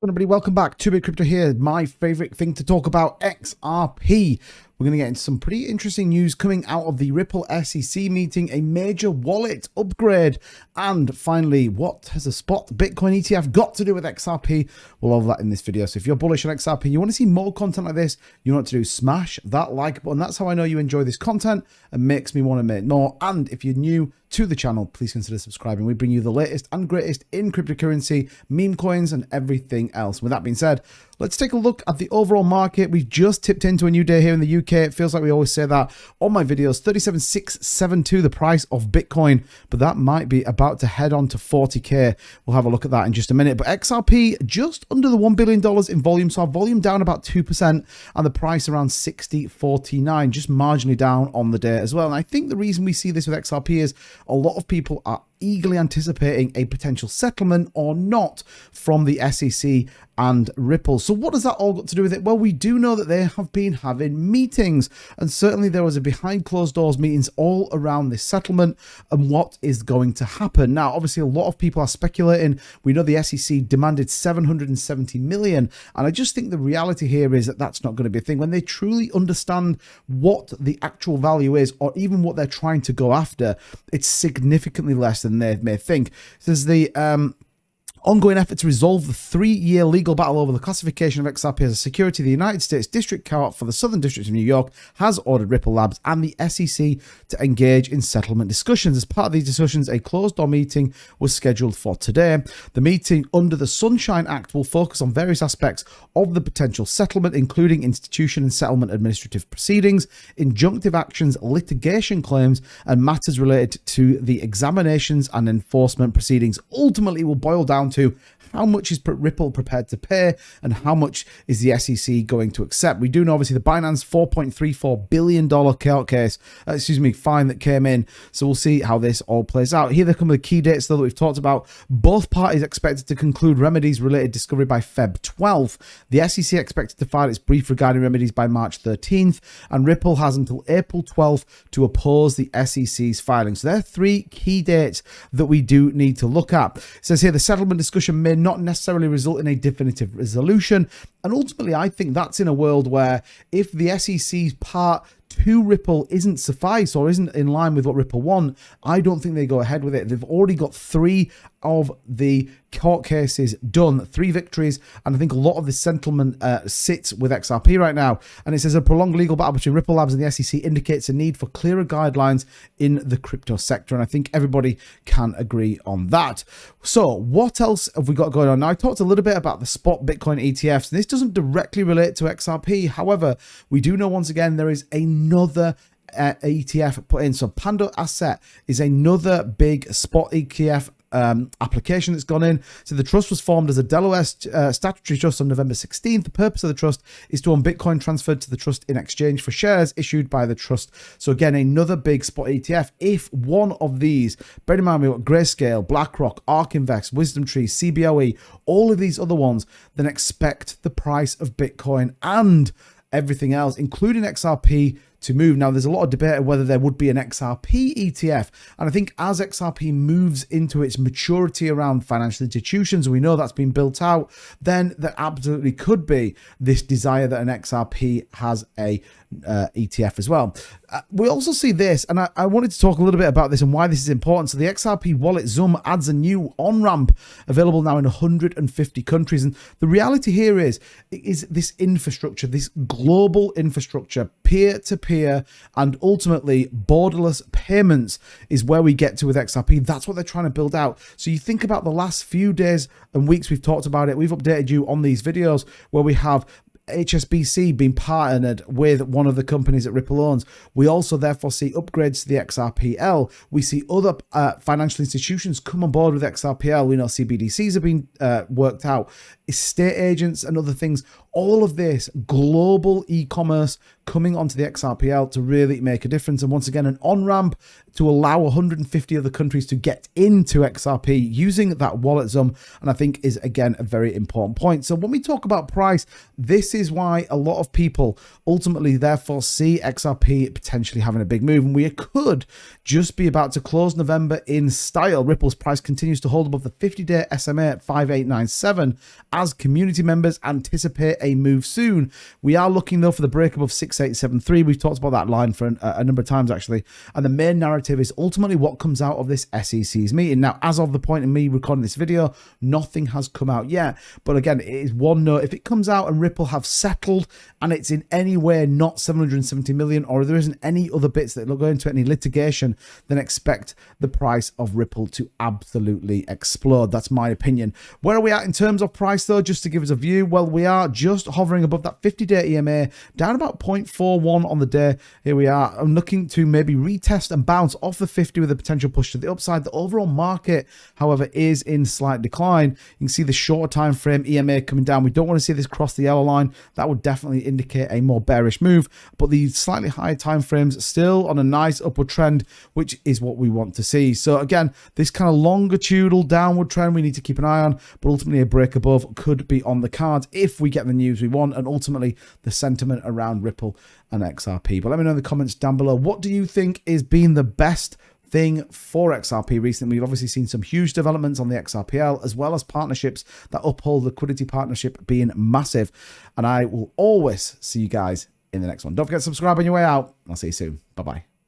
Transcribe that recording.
Everybody, welcome back to Big Crypto here. My favorite thing to talk about, XRP. We're going to get into some pretty interesting news coming out of the Ripple SEC meeting, a major wallet upgrade, and finally, what has a spot Bitcoin ETF got to do with XRP? We'll have that in this video. So if you're bullish on XRP, you want to see more content like this, you know what to do, smash that like button. That's how I know you enjoy this content and makes me want to make more. And if you're new to the channel, please consider subscribing. We bring you the latest and greatest in cryptocurrency, meme coins, and everything else. With that being said, let's take a look at the overall market. We've just tipped into a new day here in the UK. It feels like we always say that on my videos. 37,672, the price of Bitcoin, but that might be about to head on to 40k. We'll have a look at that in just a minute. But XRP just under the $1 billion in volume, so our volume down about 2%, and the price around 60.49, just marginally down on the day as well. And I think the reason we see this with XRP is a lot of people are eagerly anticipating a potential settlement or not from the SEC and Ripple. So what does that all got to do with it? Well, we do know that they have been having meetings, and certainly there was a behind closed doors meetings all around this settlement and what is going to happen. Now, obviously, a lot of people are speculating. We know the SEC demanded 770 million, and I just think the reality here is that that's not going to be a thing. When they truly understand what the actual value is, or even what they're trying to go after, it's significantly less than they may think. There's the ongoing effort to resolve the 3-year legal battle over the classification of XRP as a security. The United States District Court for the Southern District of New York has ordered Ripple Labs and the SEC to engage in settlement discussions. As part of these discussions, a closed-door meeting was scheduled for today. The meeting under the Sunshine Act will focus on various aspects of the potential settlement, including institution and settlement administrative proceedings, injunctive actions, litigation claims, and matters related to the examinations and enforcement proceedings. Ultimately, will boil down to how much is Ripple prepared to pay and how much is the SEC going to accept. We do know, obviously, the Binance $4.34 billion court case, fine that came in. So we'll see how this all plays out. Here they come with the key dates, though, that we've talked about. Both parties expected to conclude remedies related discovery by Feb 12th. The SEC expected to file its brief regarding remedies by March 13th, and Ripple has until April 12th to oppose the SEC's filing. So there are 3 key dates that we do need to look at. It says here the settlement discussion may not necessarily result in a definitive resolution, and ultimately I think that's in a world where if the SEC's part to Ripple isn't suffice or isn't in line with what Ripple want, I don't think they go ahead with it. They've already got 3 of the court cases done, 3 victories, and I think a lot of the settlement sits with XRP right now. And it says a prolonged legal battle between Ripple Labs and the SEC indicates a need for clearer guidelines in the crypto sector, and I think everybody can agree on that. So what else have we got going on? Now, I talked a little bit about the spot Bitcoin ETFs, and this doesn't directly relate to XRP. However, we do know once again there is another ETF put in. So Panda Asset is another big spot ETF application that's gone in. So the trust was formed as a Delaware statutory trust on November 16th. The purpose of the trust is to own Bitcoin transferred to the trust in exchange for shares issued by the trust. So again, another big spot ETF. If one of these, bear in mind we've got Grayscale, BlackRock, ARK Invest, Wisdom Tree, CBOE, all of these other ones, then expect the price of Bitcoin and everything else, including XRP, to move. Now, there's a lot of debate of whether there would be an XRP ETF, and I think as XRP moves into its maturity around financial institutions, we know that's been built out, then there absolutely could be this desire that an XRP has a ETF as well. We also see this, and I wanted to talk a little bit about this and why this is important. So the XRP wallet Zoom adds a new on-ramp available now in 150 countries, and the reality here is this infrastructure, this global infrastructure, peer-to-peer and ultimately borderless payments is where we get to with XRP. That's what they're trying to build out. So you think about the last few days and weeks we've talked about it, we've updated you on these videos where we have HSBC being partnered with one of the companies that Ripple owns. We also therefore see upgrades to the XRPL. We see other financial institutions come on board with XRPL. We know CBDCs have been worked out, estate agents and other things. All of this global e-commerce coming onto the XRPL to really make a difference. And once again, an on-ramp to allow 150 other countries to get into XRP using that wallet sum. And I think is, again, a very important point. So when we talk about price, this is why a lot of people ultimately therefore see XRP potentially having a big move. And we could just be about to close November in style. Ripple's price continues to hold above the 50-day SMA at 5897 as community members anticipate a move soon. We are looking though for the break above 6873. We've talked about that line for a number of times actually. And the main narrative is ultimately what comes out of this SEC's meeting. Now, as of the point in me recording this video, nothing has come out yet. But again, it is one note. If it comes out and Ripple have settled and it's in any way not 770 million, or there isn't any other bits that look into any litigation, then expect the price of Ripple to absolutely explode. That's my opinion. Where are we at in terms of price though? Just to give us a view, well, we are just hovering above that 50-day EMA, down about 0.41 on the day. Here we are. I'm looking to maybe retest and bounce off the 50 with a potential push to the upside. The overall market, however, is in slight decline. You can see the shorter time frame EMA coming down. We don't want to see this cross the yellow line. That would definitely indicate a more bearish move, but the slightly higher time frames still on a nice upward trend, which is what we want to see. So again, this kind of longitudinal downward trend we need to keep an eye on, but ultimately a break above could be on the cards if we get the news we want, and ultimately the sentiment around Ripple and XRP. But let me know in the comments down below, what do you think is being the best thing for XRP recently? We've obviously seen some huge developments on the XRPL, as well as partnerships that uphold liquidity partnership being massive. And I will always see you guys in the next one. Don't forget to subscribe on your way out. I'll see you soon. Bye-bye.